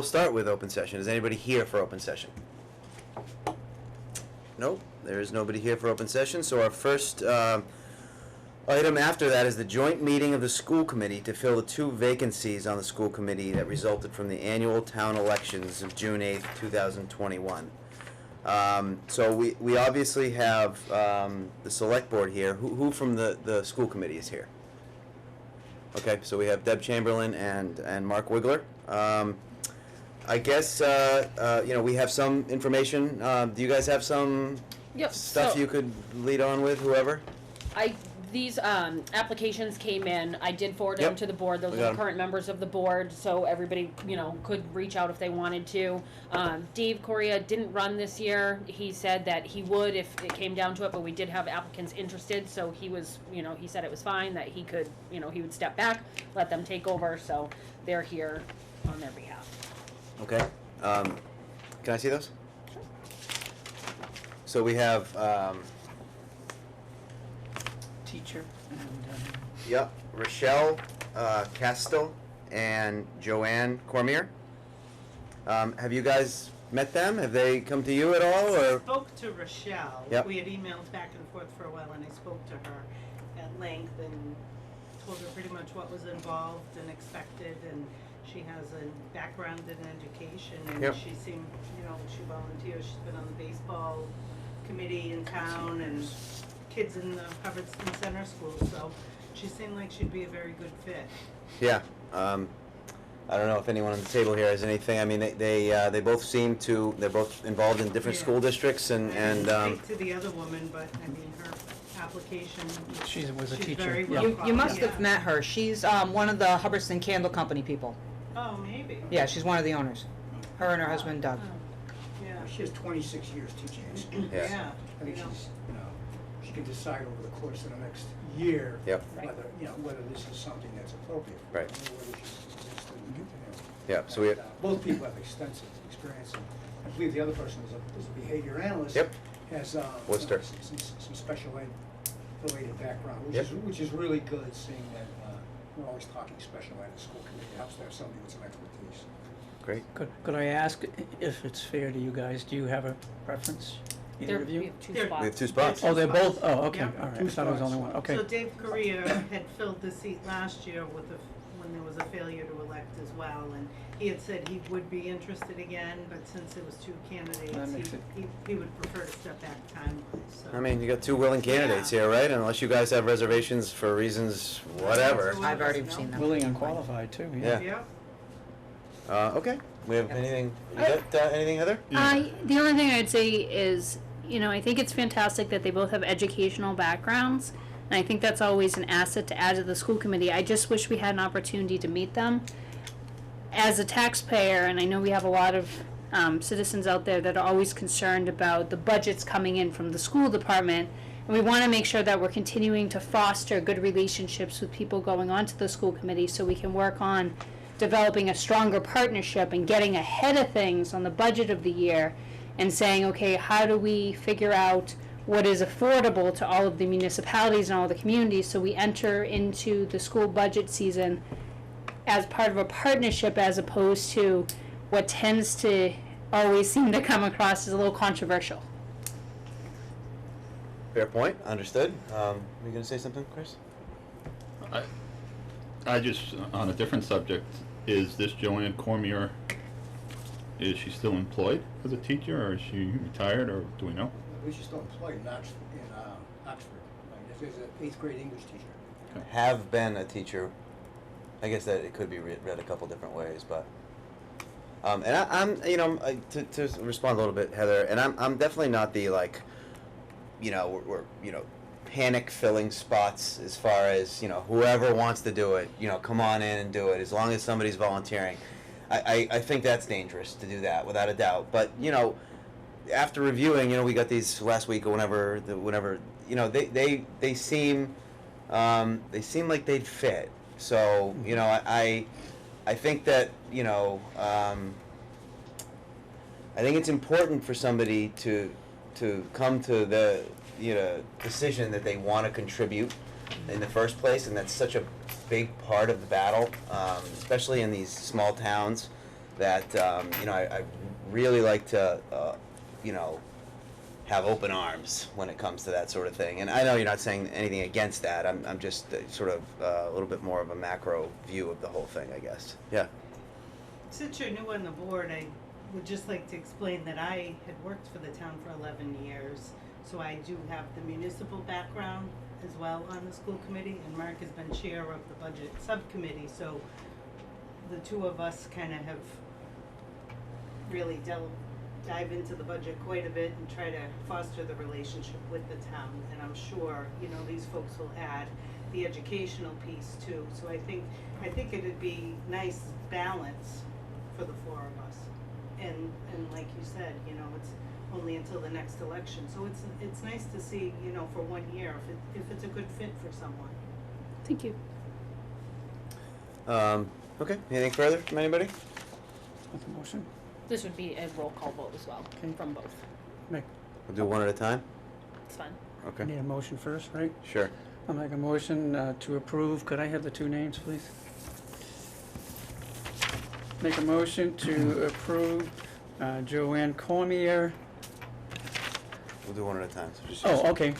we'll start with open session. Is anybody here for open session? Nope, there is nobody here for open session. So our first item after that is the joint meeting of the school committee to fill the 2 vacancies on the school committee that resulted from the annual town elections of June 8th, 2021. So we obviously have the select board here. Who from the school committee is here? Okay, so we have Deb Chamberlain and Mark Wigler. I guess we have some information. Do you guys have some stuff you could lead on with, whoever? These applications came in. I did forward them to the board. Those are the current members of the board, so everybody, could reach out if they wanted to. Dave Correa didn't run this year. He said that he would if it came down to it, but we did have applicants interested, so he was, he said it was fine, that he could, he would step back, let them take over, so they're here on their behalf. Okay. Can I see those? Sure. So we have teacher and Rochelle Castle and Joanne Cormier. Have you guys met them? Have they come to you at all? I Or spoke to Rochelle. Yep. We had emailed back and forth for a while, and I spoke to her at length and told her pretty much what was involved and expected, and she has a background in education, and Yep. she seemed, she volunteers. She's been on the baseball committee in town and kids in the Hubbardston Center School, so she seemed like she'd be a very good fit. yeah. I don't know if anyone on the table here has anything. I mean, they both seem to. They're both involved in different Yeah. school districts I and didn't speak to the other woman, but I mean, her application. she was a she's teacher. very Yeah. well You qualified. must have met her. She's one of the Hubbardston Candle Company people. Oh, maybe. Yeah, she's one of the owners. Her and her husband Doug. Oh, yeah. She has 26 years teaching experience. Yeah. Yeah. I think she's, she can decide over the course of the next year Yep. whether this is something that's appropriate. Right. Or whether she's just to continue. Yeah, so we And, both people have extensive experience, and I believe the other person is a behavior analyst. Yep. Has Worcester. some special ed related background, Yep. which is really good, seeing that we're always talking special ed at the school committee. It helps to have somebody with some expertise. great. Could I ask if it's fair to you guys? Do you have a preference? Either of We you? have 2 They're- spots. We have 2 spots. Oh, they're both. Oh, okay. Yeah. All right. I Two thought it was spots. only one. Okay. So Dave Correa had filled the seat last year when there was a failure to elect as well, and he had said he would be interested again, but since there was 2 That candidates, makes it- he would prefer to step back time-wise, so. I mean, you got 2 willing candidates here, right? Unless you guys have reservations for reasons whatever. I've already seen them. Willing and qualified too. Yeah. Yeah. Okay. We have anything? You got anything, Heather? The only thing I'd say is, I think it's fantastic that they both have educational backgrounds, and I think that's always an asset to add to the school committee. I just wish we had an opportunity to meet them. As a taxpayer, and I know we have a lot of citizens out there that are always concerned about the budgets coming in from the school department, and we want to make sure that we're continuing to foster good relationships with people going onto the school committee so we can work on developing a stronger partnership and getting ahead of things on the budget of the year and saying, okay, how do we figure out what is affordable to all of the municipalities and all the communities so we enter into the school budget season as part of a partnership as opposed to what tends to always seem to come across as a little controversial. Fair point. Understood. Were you going to say something, Chris? I just, on a different subject, is this Joanne Cormier, is she still employed as a teacher, or is she retired, or do we know? I believe she's still employed in Oxford. She's an 8th grade English teacher. Have been a teacher. I guess that it could be read a couple different ways, but and I'm to respond a little bit, Heather, and I'm definitely not the we're panic filling spots as far as whoever wants to do it, come on in and do it as long as somebody's volunteering. I think that's dangerous to do that without a doubt, but after reviewing, we got these last week or whenever they seem like they'd fit. So I think that I think it's important for somebody to come to the decision that they want to contribute in the first place, and that's such a big part of the battle, especially in these small towns. that, you know, I really like to, you know, have open arms when it comes to that sort of thing. And I know you're not saying anything against that. I'm just sort of a little bit more of a macro view of the whole thing, I guess. Yeah. Since you're new on the board, I would just like to explain that I had worked for the town for 11 years. So I do have the municipal background as well on the school committee, and Mark has been chair of the budget subcommittee, so the two of us kind of have really dive into the budget quite a bit and try to foster the relationship with the town. And I'm sure, you know, these folks will add the educational piece too. So I think it'd be nice balance for the four of us. And like you said, you know, it's only until the next election. So it's nice to see, you know, for 1 year if it's a good fit for someone. Thank you. Okay, anything further from anybody? With the motion? This would be a roll call vote as well, Okay. from both. Make, We'll do one at a time? It's fine. Okay, need a motion first, right? sure. I'll make a motion to approve. Could I have the two names, please? Make a motion to approve Joanne Cormier. We'll do one at a time. So just Oh, okay.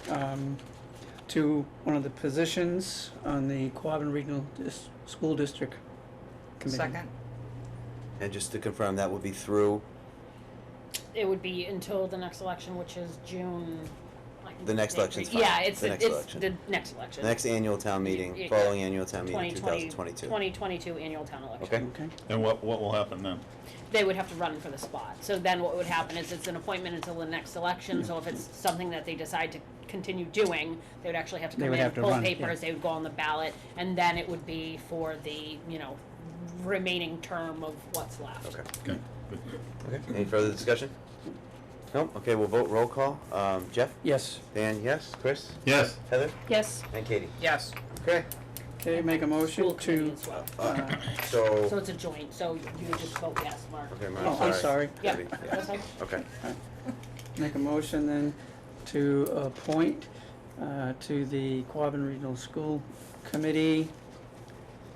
To one of the positions on the Quorum Regional School District Committee. Second. And just to confirm, that would be through It would be until the next election, which is June. I can The next take- election's fine. Yeah, it's The next it's election. the next election. next annual town meeting, Yeah. following annual town meeting, 2020 2022. 2022 annual town election. Okay. Okay. And what will happen then? They would have to run for the spot. So then what would happen is it's an appointment until the next election. So if it's something that they decide to continue doing, they would actually have to They come would in, have to pull run, papers, yeah. they would go on the ballot, and then it would be for the, you know, remaining term of what's left. Okay. Okay, good. Okay. Any further discussion? No? Okay, we'll vote roll call. Jeff? Yes. Dan, yes? Chris? Yes, Heather? Yes. And Katie? Yes. Okay. Okay, make a motion School committee to, as well. So, So it's a joint, so you would just vote yes, Mark. okay, Mark, oh, I'm sorry. Yep, Katie, yeah. that's fine. Okay. Make a motion then to appoint to the Quabbin Regional School Committee,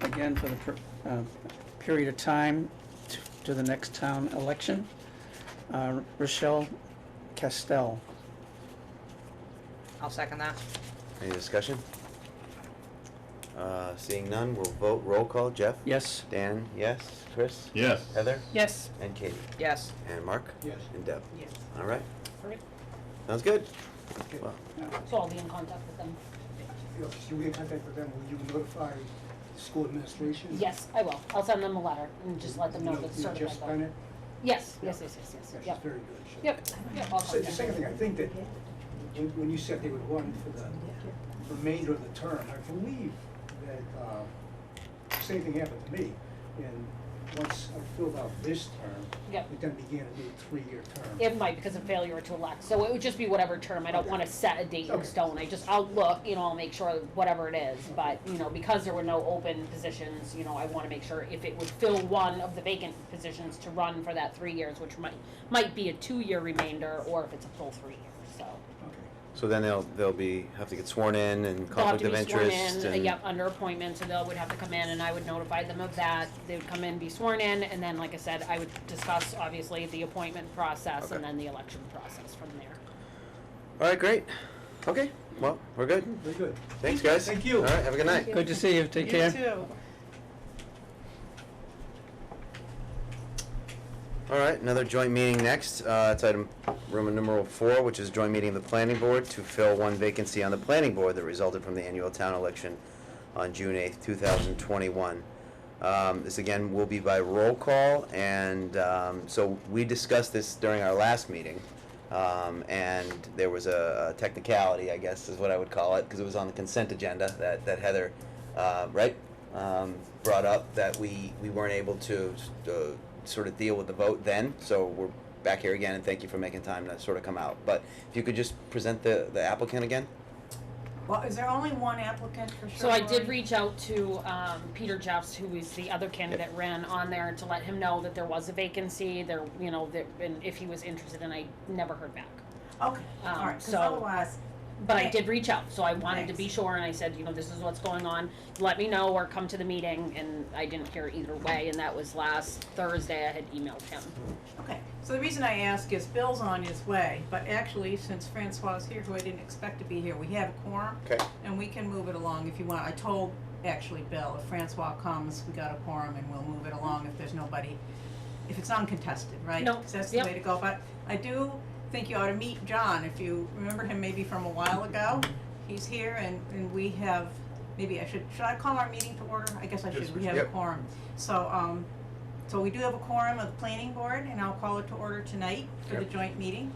again for the period of time to the next town election, Rochelle Castell. I'll second that. Any discussion? Seeing none, we'll vote roll call. Jeff? Yes. Dan, yes? Chris? yes. Heather? Yes. And Katie? Yes. And Mark? Yes. And Deb? Yes. All right. Perfect. Sounds good. Well, So I'll be in contact with them. You know, you get in contact with them, will you notify the school administration? Yes, I will. I'll send them a letter and just let them know You that it's you know certified. Jess vote. Bennett? Yes, yes. Yeah, Yep. she's very good. She- Yep, I'll So the contact second them. thing, I think that when you said they would run for the remainder of the term, I believe that, same thing happened to me. And once I filled out this term, Yep. it then began a new 3-year term. It might because of failure to elect, so it would just be whatever term, I don't wanna set a date in Okay. stone, I'll look, you know, I'll make sure whatever it is, but, you know, because there were no open positions, you know, I wanna make sure if it would fill one of the vacant positions to run for that 3 years, which might be a 2-year remainder, or if it's a full 3 years, so. Okay. so then they'll have to get sworn in and They'll have conflict to of be sworn interest in, and. yep, under appointment, so they would have to come in and I would notify them of that. They would come in, be sworn in, and then, like I said, I would discuss, obviously, the appointment process Okay. and then the election process from there. All right, great. Okay, well, we're good. Very good. Thanks, guys. Thank you. All right, have a good night. Good to see you. Take care. You too. All right, another joint meeting next. It's item Roman numeral 4, which is joint meeting of the planning board to fill one vacancy on the planning board that resulted from the annual town election on June 8th, 2021. This again will be by roll call, and so we discussed this during our last meeting, and there was a technicality, I guess is what I would call it, because it was on the consent agenda that Heather, brought up, that we weren't able to sort of deal with the vote then, so we're back here again, and thank you for making time to sort of come out. But if you could just present the applicant again? Well, is there only one applicant for sure? So I did reach out to Peter Jeffs, who is the other candidate, ran on there to let him know that there was a vacancy there, you know, that, and if he was interested, and I never heard back. Okay, all right, because so- otherwise, but I Okay. did reach out, so I wanted to Thanks. be sure, and I said, this is what's going on, let me know or come to the meeting, and I didn't hear either way, and that was last Thursday, I had emailed him. Okay, so the reason I ask is Bill's on his way, but actually, since Francois is here, who I didn't expect to be here, we have a quorum. Okay. And we can move it along if you want. I told, actually, Bill, if Francois comes, we got a quorum and we'll move it along if there's nobody, if it's uncontested, right? No, 'Cause that's the yep. way to go, but I do think you ought to meet John, if you remember him maybe from a while ago. He's here and we have, maybe should I call our meeting to order? I guess I should, we have a Yep. quorum. So, so we do have a quorum of the planning board, and I'll call it to order tonight for the Yep. joint meeting.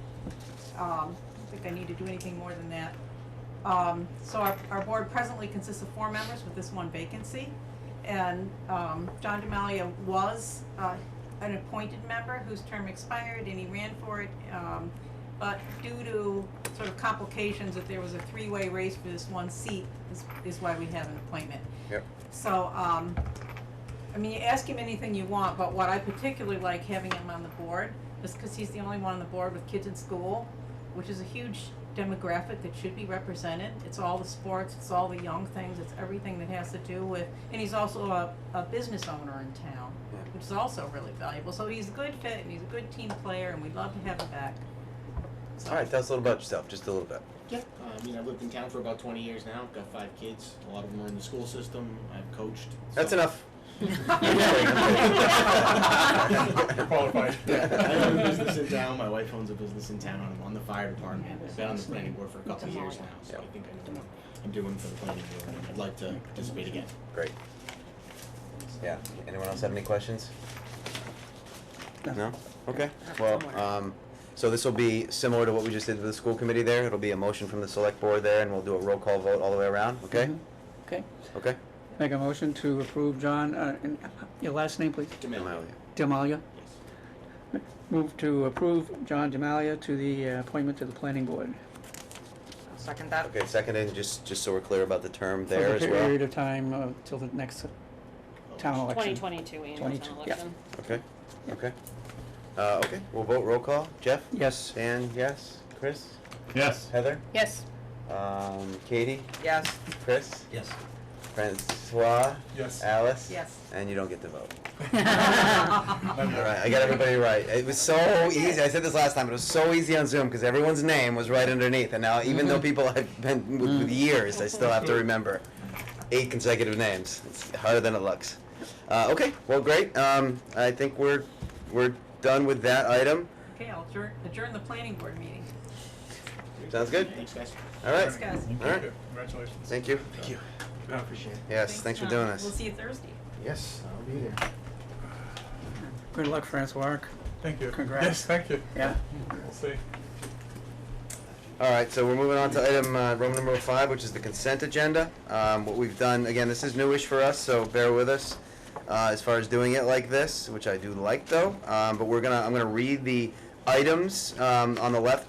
I don't think I need to do anything more than that. So our board presently consists of 4 members with this one vacancy. And, John Demalia was, an appointed member whose term expired and he ran for it. But due to sort of complications, that there was a 3-way race for this one seat is why we have an appointment. Yep. So, I mean, you ask him anything you want, but what I particularly like having him on the board is because he's the only one on the board with kids in school, which is a huge demographic that should be represented. It's all the sports, it's all the young things, it's everything that has to do with, and he's also a business owner in town, which is also really valuable. So he's a good fit and he's a good team player and we'd love to have him back. So- All right, tell us a little about yourself, just a little bit. Yeah, I've lived in town for about 20 years now. Got 5 kids. A lot of them are in the school system. I've coached. That's enough. Qualified. I own a business in town. My wife owns a business in town. I'm on the fire department. I've been on the planning board for a couple of years now, so I think I know what I'm doing for the planning board, and I'd like to participate again. Great. Yeah, anyone else have any questions? No? Okay, well, so this will be similar to what we just did with the school committee there. It'll be a motion from the select board there, and we'll do a roll call vote all the way around, okay? Mhm. Okay. Okay? Make a motion to approve John, and your last name, please? Demalia. Demalia. Yes. Move to approve John Demalia to the appointment to the planning board. I'll second that. Okay, seconded, just so we're clear about the term there For as the well. period of time till the next town election. 2022 annual 22, town yeah. election. Okay, okay. Okay, we'll vote roll call. Jeff? Yes. Dan, yes. Chris? Yes. Heather? Yes. Katie? Yes. Chris? Yes. Francois? Yes. Alice? Yes. And you don't get to vote. All right, I got everybody right. It was so easy. I said this last time, but it was so easy on Zoom because everyone's name was right underneath. And now, even though people have been with years, I still have to remember 8 consecutive names. It's harder than it looks. Okay, well, great. I think we're done with that item. Okay, I'll adjourn the planning board meeting. Sounds good. Thanks, guys. All right. Thanks, guys. All right. Congratulations. Thank you. Thank you. I appreciate it. Yes, thanks for John. doing We'll this. see you Thursday. Yes, I'll be there. Good luck, Francois. Thank you. Congrats. Yes, thank you. Yeah. We'll see. All right, so we're moving on to item Roman number 5, which is the consent agenda. What we've done, again, this is newish for us, so bear with us as far as doing it like this, which I do like though. But I'm gonna read the items on the left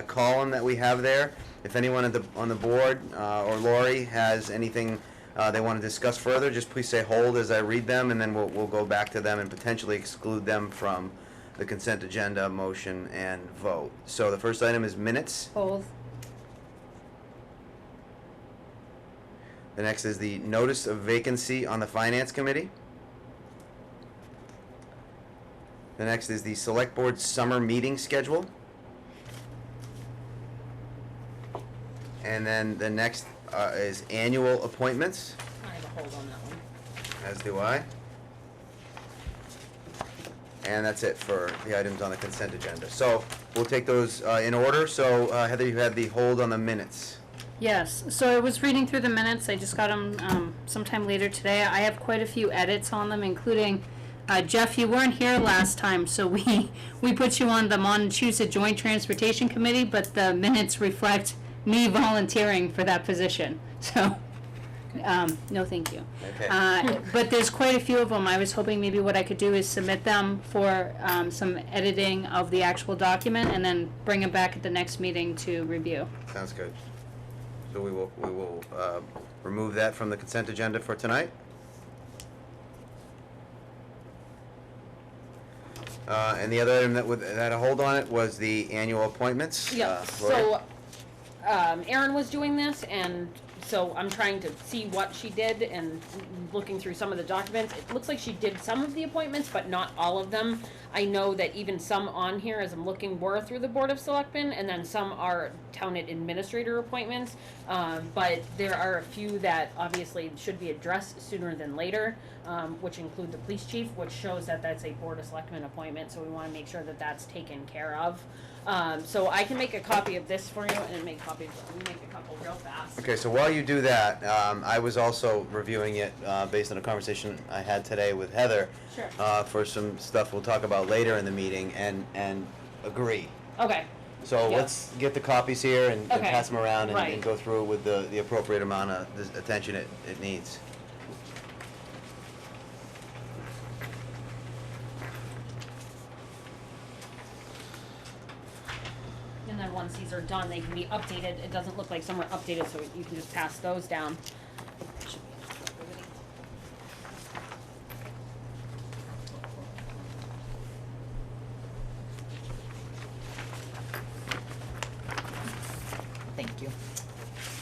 column that we have there. If anyone on the board or Lori has anything they want to discuss further, just please say hold as I read them, and then we'll go back to them and potentially exclude them from the consent agenda, motion, and vote. So the first item is minutes. Hold. The next is the notice of vacancy on the finance committee. The next is the select board summer meeting schedule. And then the next is annual appointments, I have a hold on that one. as do I. And that's it for the items on the consent agenda. So we'll take those in order. So Heather, you had the hold on the minutes. Yes, so I was reading through the minutes, I just got them sometime later today. I have quite a few edits on them, including, Jeff, you weren't here last time, so we put you on the Montechusett Joint Transportation Committee, but the minutes reflect me volunteering for that position, so, no thank you. Okay. But there's quite a few of them. I was hoping maybe what I could do is submit them for some editing of the actual document and then bring them back at the next meeting to review. Sounds good. So we will remove that from the consent agenda for tonight. And the other item that had a hold on it was the annual appointments. Yeah, Lori? so Erin was doing this, and so I'm trying to see what she did and looking through some of the documents. It looks like she did some of the appointments, but not all of them. I know that even some on here, as I'm looking, were through the Board of Selectmen, and then some are town administrator appointments. But there are a few that obviously should be addressed sooner than later, which include the police chief, which shows that that's a Board of Selectmen appointment, so we want to make sure that that's taken care of. So I can make a copy of this for you and make copies. Let me make a couple real fast. Okay, so while you do that, I was also reviewing it based on a conversation I had today with Heather. Sure. For some stuff we'll talk about later in the meeting, and agree. Okay. So Yep. let's get the copies here and Okay. pass them around and, Right. and go through it with the appropriate amount of attention it needs. And then once these are done, they can be updated. It doesn't look like some are updated, so you can just pass those down. Thank you.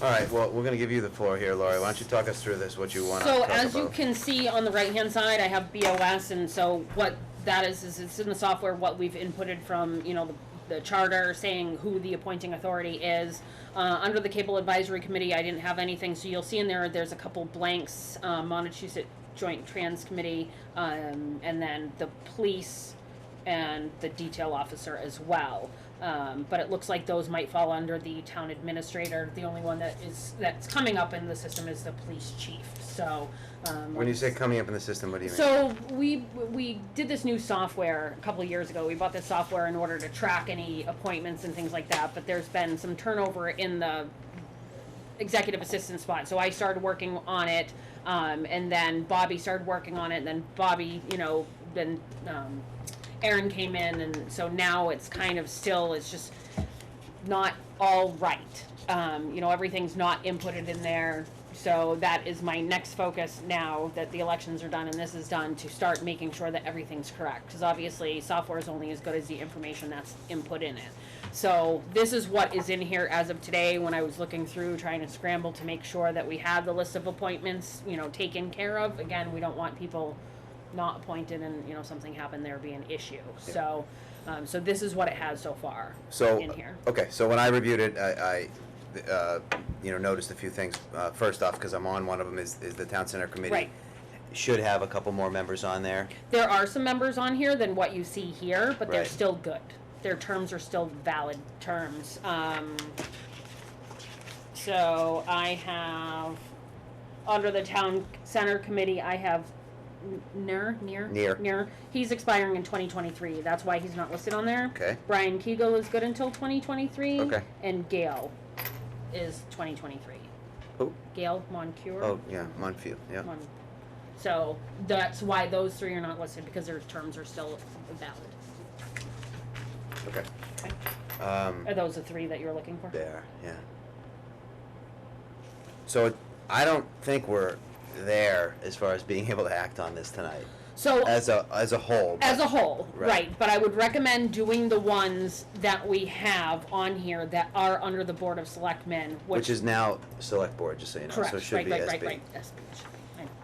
All right, well, we're going to give you the floor here, Laurie. Why don't you talk us through this, what you want to So talk as you about? can see on the right-hand side, I have BOS, and so what that is it's in the software what we've inputted from, you know, the charter saying who the appointing authority is. Under the Cable Advisory Committee, I didn't have anything, so you'll see in there's a couple blanks, Montechusett Joint Trans Committee, and then the police and the detail officer as well. But it looks like those might fall under the town administrator. The only one that's coming up in the system is the police chief. So When you say coming up in the system, what do you mean? so we did this new software a couple of years ago. We bought this software in order to track any appointments and things like that. But there's been some turnover in the executive assistant spot. So I started working on it, and then Bobby started working on it, and then Bobby, then Aaron came in, and so now it's kind of still, it's just not all right. Everything's not inputted in there. So that is my next focus now that the elections are done and this is done, to start making sure that everything's correct. Because obviously software is only as good as the information that's input in it. So this is what is in here as of today when I was looking through, trying to scramble to make sure that we had the list of appointments, taken care of. Again, we don't want people not appointed and, something happened, there be an issue. So, so this is what it has so far in here. Okay, so when I reviewed it, I noticed a few things. First off, because I'm on one of them, is the town center committee. Right. Should have a couple more members on there. There are some members on here than what you see here, but they're Right. still good. Their terms are still valid terms. So I have, under the town center committee, I have Near. He's expiring in 2023. That's why he's not listed on there. Okay. Brian Kegel is good until 2023. Okay. And Gail is 2023. Who? Gail Moncure. Oh, yeah, Monfield, yeah. So that's why those three are not listed, because their terms are still valid. Okay. Are those the three that you're looking for? There, yeah. So I don't think we're there as far as being able to act on this tonight. So As a whole. as a whole, Right. right. But I would recommend doing the ones that we have on here that are under the Board of Selectmen, Which is now select board, just so you know. correct. So it should be SB. Right. SB.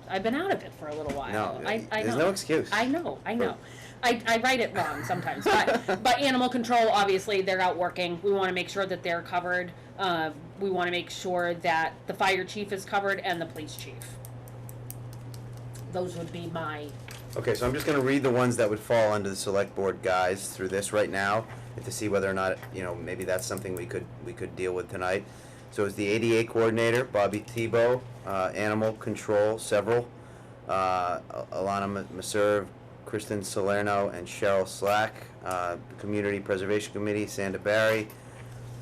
I've been out of it for a little while. No, I there's know. no excuse. I know. I write it wrong sometimes, but animal control, obviously, they're out working. We want to make sure that they're covered. We want to make sure that the fire chief is covered and the police chief. Those would be my. Okay, so I'm just gonna read the ones that would fall under the select board guys through this right now, and to see whether or not, maybe that's something we could deal with tonight. So it's the ADA coordinator, Bobby Tebow, animal control, several, Alana Maserve, Kristen Salerno, and Cheryl Slack, Community Preservation Committee, Sandra Barry,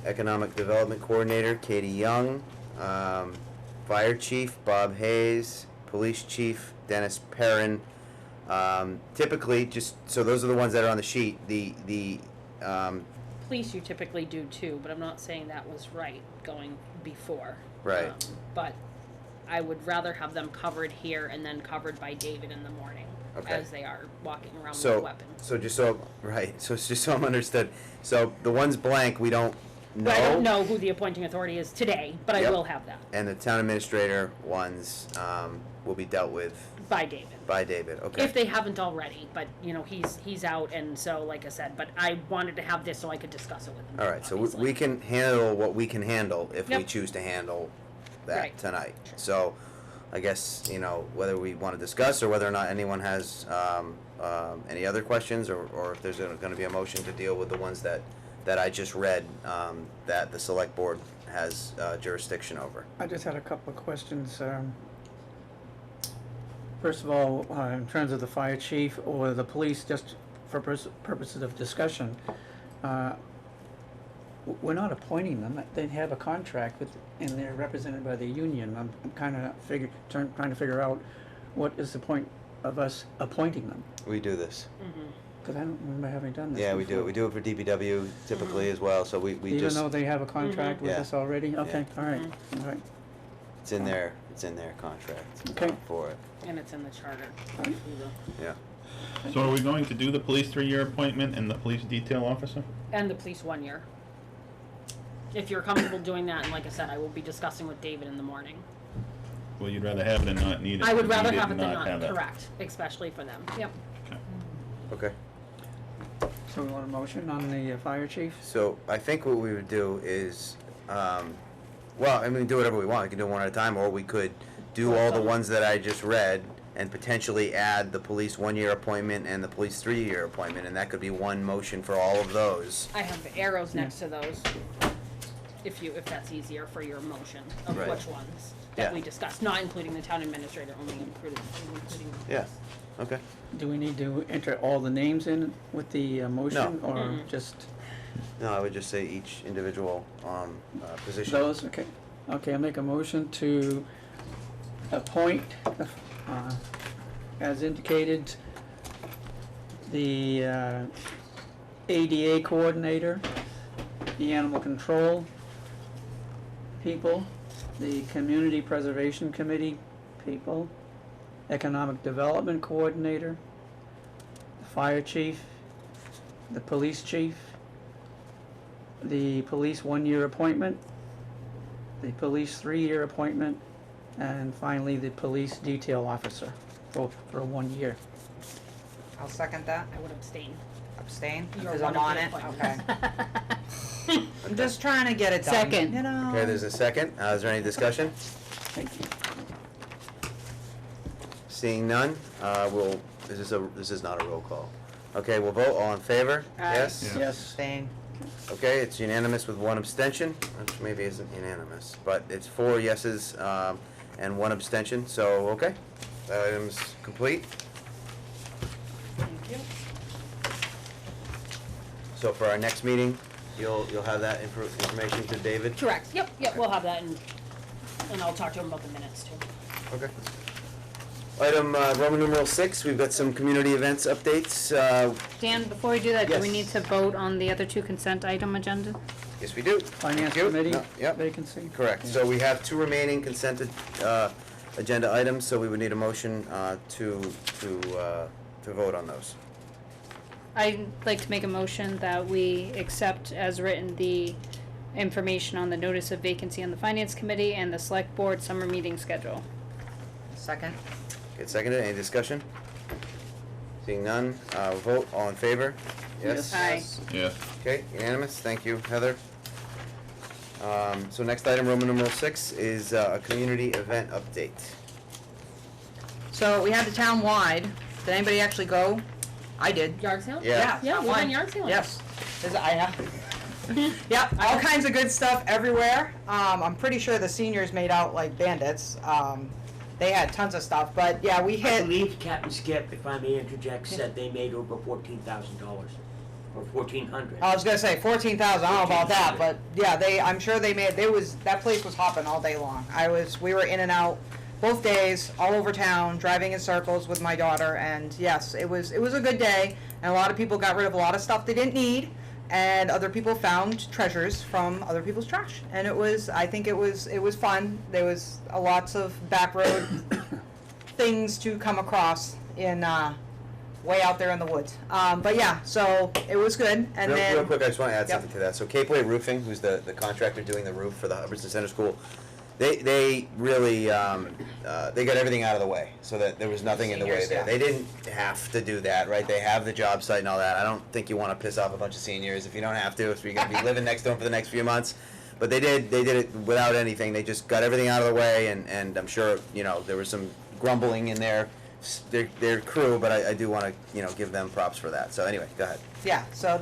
Economic Development Coordinator, Katie Young, Fire Chief, Bob Hayes, Police Chief, Dennis Perrin. Typically, so those are the ones that are on the sheet. The Police you typically do too, but I'm not saying that was right going before. Right. But I would rather have them covered here and then covered by David in the morning. Okay. As they are walking around with a weapon. So just so I'm understood, so the ones blank, we don't No. I don't know who the appointing authority is today, but I Yep. will have that And the town administrator ones, will be dealt with by David. by David, okay. If they haven't already, but, he's out, and so, like I said, but I wanted to have this so I could discuss it with him. All right, so obviously. we can handle what we can handle if we Yep. choose to handle that Right. tonight. So, I guess, whether we want to discuss or whether or not anyone has any other questions, or if there's going to be a motion to deal with the ones that I just read, that the select board has jurisdiction over. I just had a couple of questions. First of all, in terms of the fire chief or the police, just for purposes of discussion, we're not appointing them. They have a contract with, and they're represented by the union. I'm kind of trying to figure out what is the point of us appointing them, We do this. because I don't remember having done this. Yeah, we do before. it. We do it for DPW typically as well, so we Even just, though they have a contract with Yeah. us already? Okay, all right, Mm-hmm. all right. it's in their contract Okay. for it, And it's in the charter. yeah. So are we going to do the police 3-year appointment and the police detail officer? And the police 1 year. If you're comfortable doing that, and like I said, I will be discussing with David in the morning. Well, you'd rather have it than not need it. I would because rather we have did it than not, have it. correct, especially for them, yep. Okay. So we want a motion on the fire chief? So I think what we would do is, do whatever we want. We can do one at a time, or we could do all the ones that I just read and potentially add the police 1-year appointment and the police 3-year appointment, and that could be one motion for all of those. I have arrows next to those, if that's easier for your motion of Right. which ones Yeah. that we discussed, not including the town administrator, only including. Yeah. Okay. Do we need to enter all the names in with the motion, No. or Mm-mm. just No, I would just say each individual position. those? Okay. Okay, I'll make a motion to appoint, as indicated, the ADA coordinator, the animal control people, the community preservation committee people, economic development coordinator, the fire chief, the police chief, the police 1-year appointment, the police 3-year appointment, and finally the police detail officer for 1 year. I'll second that. I would abstain. Abstain, You're because one I'm of on the it, appointments. okay. I'm just trying to get it done. Second. You know. Okay, there's a second. Is there any discussion? Thank you. Seeing none, this is not a roll call. Okay, we'll vote. All in favor? Aye. Yes? Yeah. Yes. Abstain. Okay, it's unanimous with 1 abstention, which maybe isn't unanimous, but it's 4 yeses and 1 abstention, so, okay. That item's complete. Thank you. So for our next meeting, you'll have that information to David? Correct, yep, we'll have that, and I'll talk to him about the minutes too. Okay. Item Roman numeral 6, we've got some community events updates. Dan, before we do that, do we Yes. need to vote on the other 2 consent item agenda? Yes, we do. Finance Thank you. committee No, Yep. vacancy? Correct. So we have 2 remaining consented agenda items, so we would need a motion to vote on those. I'd like to make a motion that we accept as written the information on the notice of vacancy on the finance committee and the select board summer meeting schedule. Second. Get seconded. Any discussion? Seeing none, vote. All in favor? Yes? Aye. Yes. Okay, unanimous. Thank you, Heather. So next item, Roman numeral 6, is a community event update. So we had the town-wide. Did anybody actually go? I did. Yard sale? Yeah. Yeah, we fine. went yard sale. Yes. Yep, all kinds of good stuff everywhere. I'm pretty sure the seniors made out like bandits. They had tons of stuff, but yeah, we I hit. believe Captain Skip, if I may interject, said they made over $14,000 or $1,400. I was gonna say 14,000. I don't know about that, but yeah, I'm sure they made. That place was hopping all day long. We were in and out both days, all over town, driving in circles with my daughter, and yes, it was a good day. And a lot of people got rid of a lot of stuff they didn't need, and other people found treasures from other people's trash. And I think it was fun. There was lots of back road things to come across in way out there in the woods. But yeah, so it was good, and then. Real quick, I just want to add Yep. something to that. So Cape Way Roofing, who's the contractor doing the roof for the Hubbardston Center School, they really, they got everything out of the way, so that there was nothing in the way Seniors, there. yeah. They didn't have to do that, right? They have the job site and all that. I don't think you want to piss off a bunch of seniors if you don't have to, if you're going to be living next to them for the next few months. But they did it without anything. They just got everything out of the way, and I'm sure, there was some grumbling in their crew, but I do want to, give them props for that. So anyway, go ahead. Yeah, so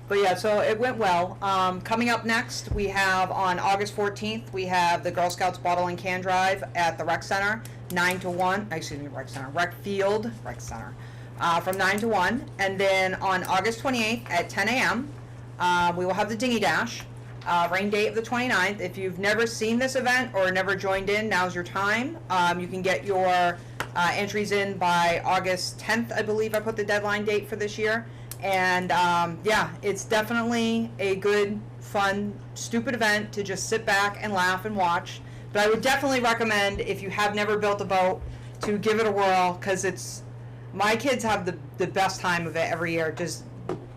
but yeah, so it went well. Coming up next, we have on August 14th, we have the Girl Scouts Bottle and Can Drive at the Rec Center, 9 to 1, Rec Field, Rec Center, from 9 to 1. And then on August 28th at 10 a.m., we will have the Dinghy Dash, rain date of the 29th. If you've never seen this event or never joined in, now's your time. You can get your entries in by August 10th, I believe I put the deadline date for this year. And yeah, it's definitely a good, fun, stupid event to just sit back and laugh and watch. But I would definitely recommend, if you have never built a boat, to give it a whirl, because my kids have the best time of it every year, just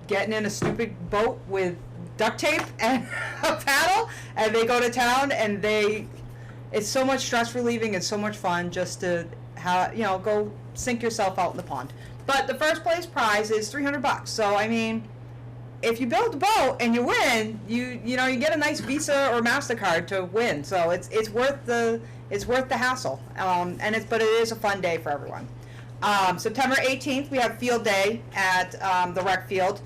getting in a stupid boat with duct tape and a paddle, and they go to town, and it's so much stress relieving and so much fun just to go sink yourself out in the pond. But the first place prize is $300. So I mean, if you build a boat and you win, you get a nice Visa or MasterCard to win. So it's worth the hassle. But it is a fun day for everyone. September 18th, we have field day at the rec field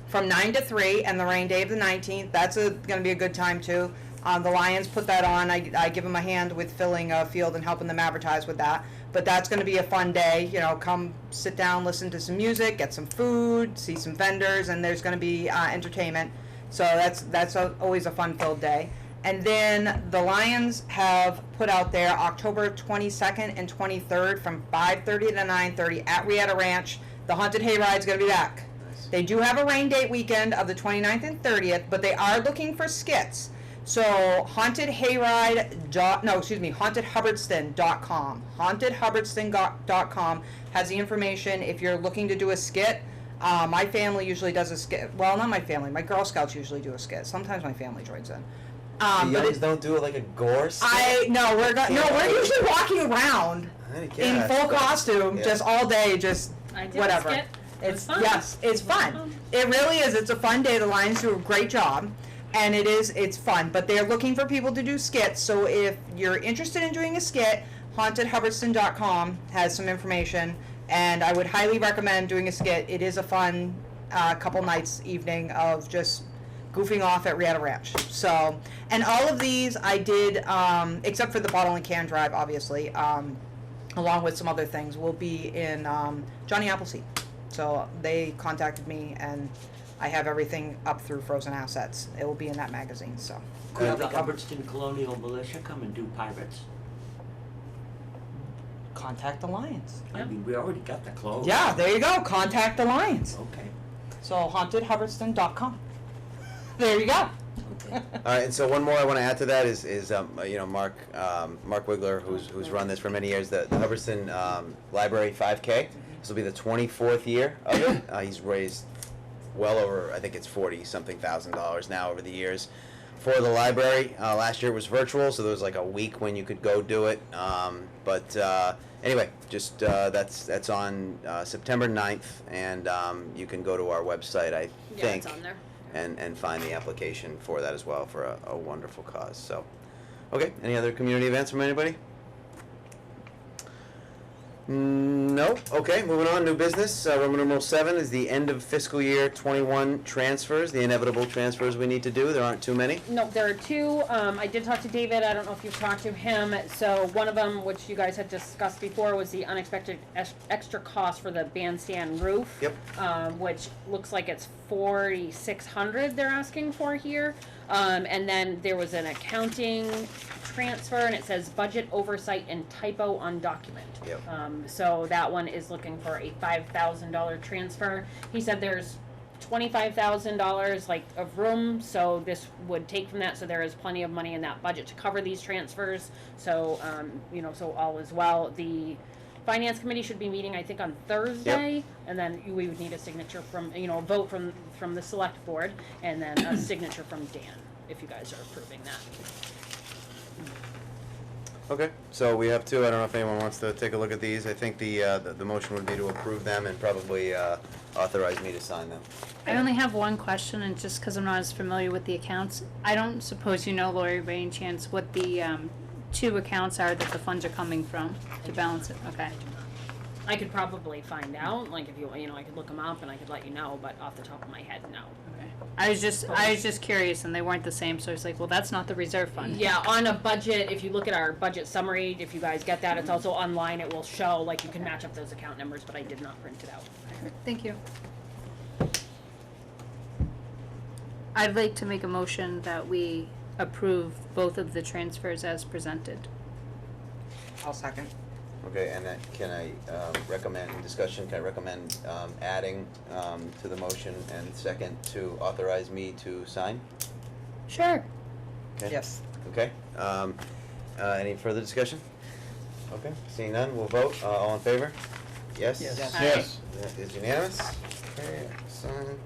from 9 to 3, and the rain day of the 19th. That's going to be a good time too. The Lions put that on. I give them a hand with filling a field and helping them advertise with that. But that's going to be a fun day. Come sit down, listen to some music, get some food, see some vendors, and there's going to be entertainment. So that's always a fun-filled day. And then the Lions have put out there October 22nd and 23rd from 5:30 to 9:30 at Rieta Ranch. The Haunted Hayride's going to be back. They do have a rain date weekend of the 29th and 30th, but they are looking for skits. So hauntedhubbardston.com. Hauntedhubbardston.com has the information if you're looking to do a skit. My family usually does a skit. Well, not my family. My Girl Scouts usually do a skit. Sometimes my family joins in. The youngs don't do it like a gore skit? We're usually walking around in full costume, just all day, just I did whatever. A skit. It's fun. Yes, it's fun. It really is. It's a fun day. The Lions do a great job, and it's fun. But they're looking for people to do skits. So if you're interested in doing a skit, hauntedhubbardston.com has some information, and I would highly recommend doing a skit. It is a fun couple nights evening of just goofing off at Rieta Ranch. So, and all of these I did, except for the bottle and can drive, obviously, along with some other things, will be in Johnny Appleseed. So they contacted me, and I have everything up through Frozen Assets. It will be in that magazine. So Could the Hubbardston Colonial Militia come and do pirates? contact the Lions. I mean, we already got the clothes. Yeah, there you go. Contact the Lions. Okay. So hauntedhubbardston.com. There you go. Okay. All right, and so one more I want to add to that is Mark Wigler, who's run this for many years, the Hubbardston Library 5K. This will be the 24th year of it. He's raised well over, I think it's $40-something thousand now over the years for the library. Last year it was virtual, so there was like a week when you could go do it. But anyway, just that's on September 9th, and you can go to our website, I think. Yeah, it's on there. And find the application for that as well, for a wonderful cause. So, okay, any other community events from anybody? No? Okay, moving on, new business. Roman numeral 7 is the end of fiscal year 21 transfers, the inevitable transfers we need to do. There aren't too many. No, there are two. I did talk to David. I don't know if you've talked to him. So one of them, which you guys had discussed before, was the unexpected extra cost for the bandstand roof. Yep. Which looks like it's $4,600 they're asking for here. And then there was an accounting transfer, and it says budget oversight and typo on document. Yep. So that one is looking for a $5,000 transfer. He said there's $25,000 like of room, so this would take from that. So there is plenty of money in that budget to cover these transfers. So so all is well. The Finance committee should be meeting, I think, on Thursday, and then we would need a signature from, a vote from the select board, and then a signature from Dan, if you guys are approving that. Okay, so we have two. I don't know if anyone wants to take a look at these. I think the motion would be to approve them and probably authorize me to sign them. I only have one question, and just because I'm not as familiar with the accounts, I don't suppose you know, Lori, by any chance, what the two accounts are that the funds are coming from to balance it? Okay. I could probably find out, like if I could look them up and I could let you know, but off the top of my head, no. Okay. I was just curious, and they weren't the same, so I was like, well, that's not the reserve fund. Yeah, on a budget, if you look at our budget summary, if you guys get that, it's also online, it will show, like, you can match up those account numbers, but I did not print it out. Thank you. I'd like to make a motion that we approve both of the transfers as presented. I'll second. Okay, and that, can I recommend, in discussion, can I recommend adding to the motion and second to authorize me to sign? Sure. Okay. Yes. Okay, any further discussion? Okay, seeing none, we'll vote. All in favor? Yes? Yes. Yes. Yes. That is unanimous. Okay, sign.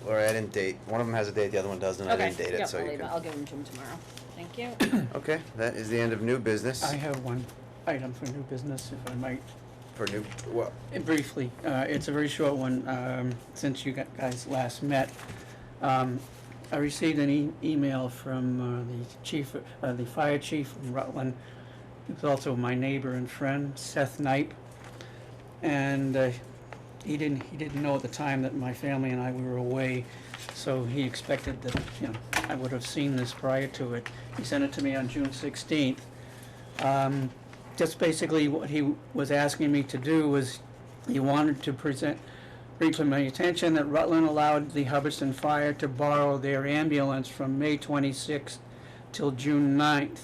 Laura, I didn't date. One of them has a date, the other one doesn't. I didn't date it, yep, so I'll you leave it. can. I'll give them to him tomorrow. Thank you. Okay, that is the end of new business. I have one item for new business, if I might. For new, well, Briefly, it's a very short one, since you guys last met. I received an email from the fire chief of Rutland, who's also my neighbor and friend, Seth Knipe. And he didn't know at the time that my family and I were away, so he expected that, I would have seen this prior to it. He sent it to me on June 16th. Just basically what he was asking me to do was, he wanted to bring to my attention that Rutland allowed the Hubbardston Fire to borrow their ambulance from May 26th till June 9th,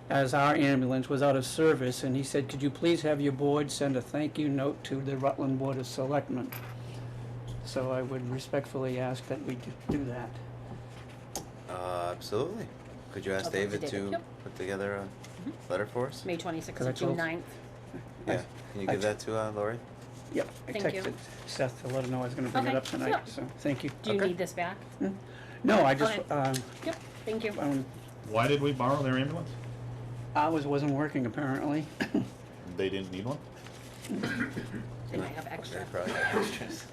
as our ambulance was out of service, and he said, could you please have your board send a thank you note to the Rutland Board of Selectmen? So I would respectfully ask that we do that. absolutely. Could you ask Okay, David to Yep. put together a letter for us? May 26th Cause I to June told- 9th. Yeah, can you give that to Lori? Yep, I Thank you. texted Seth to let him know I was gonna bring it Okay, up tonight, yeah. so, thank you. Do you Okay. need this back? No, I just, Okay. Yep, thank you. Why did we borrow their ambulance? ours wasn't working apparently. They didn't need one? They might have extra. They probably have extras.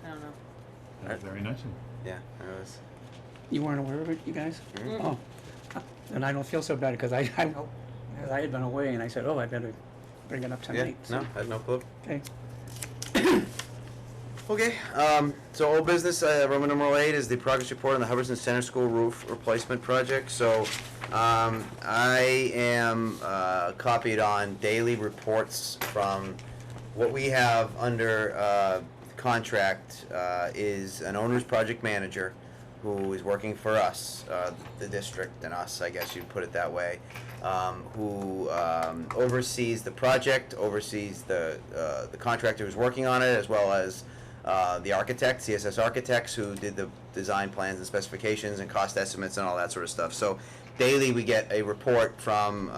I don't know. That was very nice of you. Yeah, it was. You weren't aware of it, you guys? Mhm. Oh, and I don't feel so bad, because I had been away, and I said, oh, I better bring it up Yeah, tonight. no, I had no clue. Okay. Okay, so old business, Roman numeral 8 is the progress report on the Hubbardston Center School roof replacement project. So, I am copied on daily reports from what we have under contract is an owner's project manager who is working for us, the district and us, I guess you'd put it that way, who oversees the project, oversees the contractor who's working on it, as well as the architect, CSS Architects, who did the design plans and specifications and cost estimates and all that sort of stuff. So daily we get a report from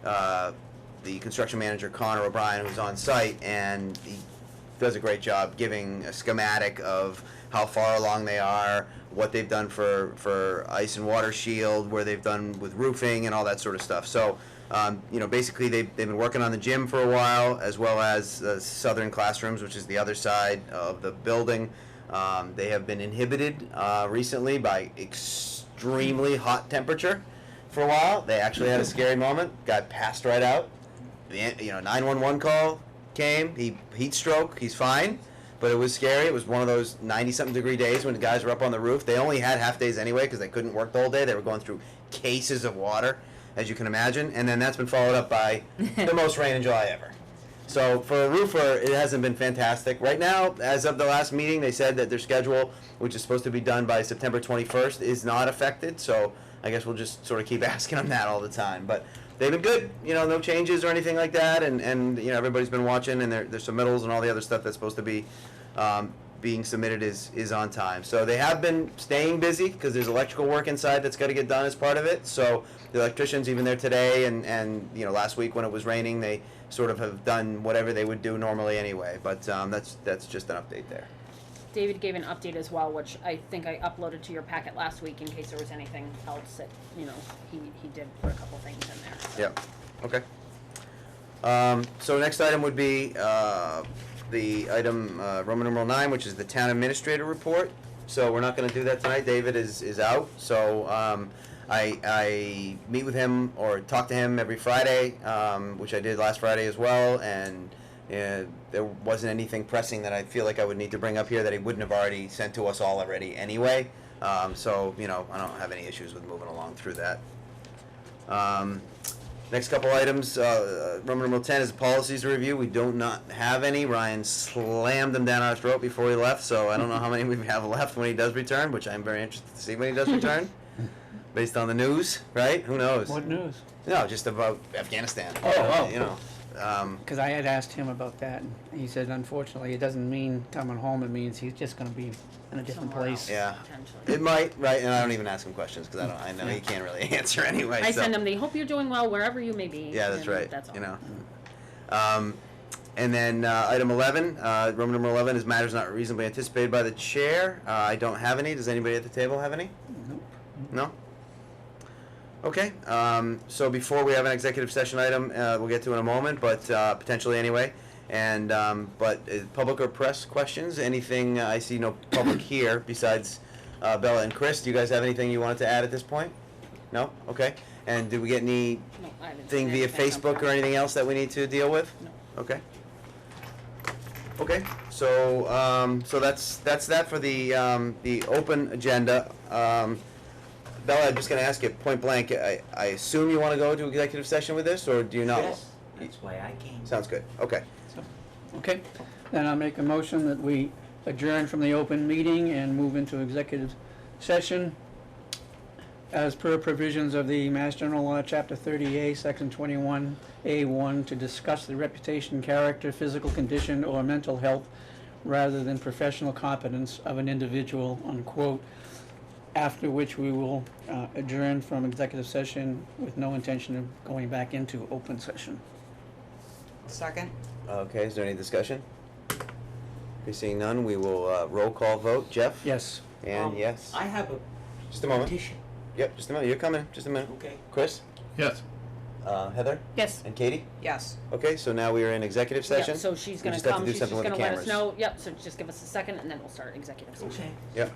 the construction manager, Connor O'Brien, who's on site, and he does a great job giving a schematic of how far along they are, what they've done for ice and water shield, where they've done with roofing and all that sort of stuff. So, basically they've been working on the gym for a while, as well as the southern classrooms, which is the other side of the building. They have been inhibited recently by extremely hot temperature for a while. They actually had a scary moment, got passed right out. 911 call came, heat stroke, he's fine. But it was scary. It was one of those 90-something degree days when the guys were up on the roof. They only had half days anyway because they couldn't work the whole day. They were going through cases of water, as you can imagine. And then that's been followed up by the most rain in July ever. So for a roofer, it hasn't been fantastic. Right now, as of the last meeting, they said that their schedule, which is supposed to be done by September 21st, is not affected. So I guess we'll just sort of keep asking them that all the time. But they've been good, no changes or anything like that, and everybody's been watching, and there's submittals and all the other stuff that's supposed to be being submitted is on time. So they have been staying busy because there's electrical work inside that's got to get done as part of it. So the electrician's even there today, and you know, last week when it was raining, they sort of have done whatever they would do normally anyway. But that's just an update there. David gave an update as well, which I think I uploaded to your packet last week in case there was anything else that, you know, he did put a couple things in there. So. Yep. Okay. So next item would be the item Roman numeral 9, which is the town administrator report. So we're not going to do that tonight. David is out. So I meet with him or talk to him every Friday, which I did last Friday as well, and there wasn't anything pressing that I feel like I would need to bring up here that he wouldn't have already sent to us all already anyway. So, you know, I don't have any issues with moving along through that. Next couple items, Roman numeral 10 is policies to review. We do not have any. Ryan slammed them down our throat before he left, so I don't know how many we have left when he does return, which I'm very interested to see when he does return. Based on the news, right? Who knows? What news? No, just about Afghanistan. Oh. You know. Because I had asked him about that, and he said, unfortunately, it doesn't mean coming home, it means he's just gonna be in a different Somewhere place. Yeah. Potentially. It might, right? And I don't even ask him questions because I know he can't really answer anyway. I so. send him the hope you're doing well wherever you may be. Yeah, that's and right. That's all. You know. And then item 11, Roman number 11 is matters not reasonably anticipated by the chair. I don't have any. Does anybody at the table have any? Nope. No? Okay. So before we have an executive session item, we'll get to in a moment, but potentially anyway. And but public or press questions? Anything? I see no public here besides Bella and Chris. Do you guys have anything you wanted to add at this point? No? Okay. And did we get anything No, I haven't seen via anything. Facebook or anything else that we need to deal with? No. Okay. Okay. So so that's that for the open agenda. Bella, I'm just going to ask you point blank. I assume you want to go to executive session with this, or do you not? Yes, that's why I came. Sounds good. Okay. Okay, then I'll make a motion that we adjourn from the open meeting and move into executive session as per provisions of the Mass General Law, Chapter 30A, Section 21A1, to discuss the reputation, character, physical condition, or mental health rather than professional competence of an individual, unquote, after which we will adjourn from executive session with no intention of going back into open session. Second? Okay. Is there any discussion? Okay, seeing none, we will roll call vote. Jeff? Yes. And yes. I have a Just a moment. petition. Yep. Just a minute. You're coming. Just a minute. Okay. Chris? Yes. Heather? Yes. And Katie? Yes. Okay. So now we are in executive Yep, session. so she's We gonna just have to come, do she's something just with the gonna let us cameras. know, yep, so just give us a second and then we'll start executive session. Okay. Yep.